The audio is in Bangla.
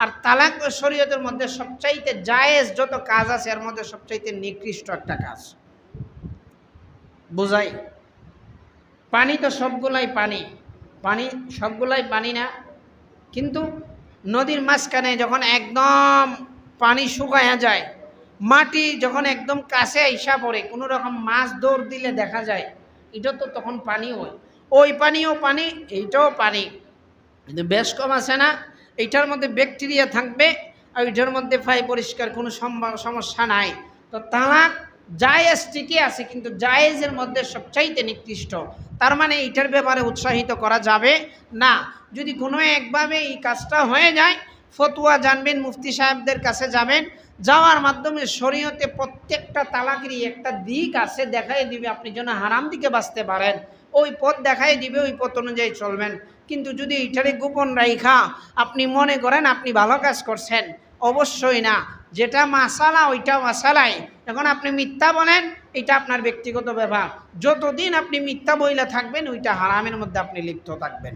আর তালাক শরীয়তের মধ্যে সবচাইতে জায়েজ যত কাজ আছে এর মধ্যে সবচাইতে নিকৃষ্ট একটা কাজ। বুঝাই, পানি তো সবগুলাই পানি, পানি সবগুলাই পানি না, কিন্তু নদীর মাঝখানে যখন একদম পানি শুকায়া যায়, মাটি যখন একদম কাছে আইসা পড়ে, কোনো রকম মাছ দৌড় দিলে দেখা যায়, এটা তো তখন পানি হয়। ওই পানিও পানি, এইটাও পানি, কিন্তু বেশ কম আছে না, এইটার মধ্যে ব্যাকটেরিয়া থাকবে আর এইটার মধ্যে ফাই পরিষ্কার, কোনো সমস্যা নাই। তো তালাক জায়েজ ঠিকই আছে, কিন্তু জায়েজের মধ্যে সবচাইতে নিকৃষ্ট। তার মানে এইটার ব্যাপারে উৎসাহিত করা যাবে না। যদি কোনো একভাবে এই কাজটা হয়ে যায়, ফতুয়া জানবেন, মুফতি সাহেবদের কাছে যাবেন, যাওয়ার মাধ্যমে শরীয়তে প্রত্যেকটা তালাকেরই একটা দিক আছে, দেখাই দিবে, আপনি যেন হারাম দিকে বাঁচতে পারেন, ওই পথ দেখাই দিবে, ওই পথ অনুযায়ী চলবেন। কিন্তু যদি এইটারে গোপন রাইখা আপনি মনে করেন আপনি ভালো কাজ করছেন, অবশ্যই না। যেটা মাসালা ওইটা মাসালাই। এখন আপনি মিথ্যা বলেন, এটা আপনার ব্যক্তিগত ব্যাপার। যতদিন আপনি মিথ্যা বইলা থাকবেন, ওইটা হারামের মধ্যে আপনি লিপ্ত থাকবেন।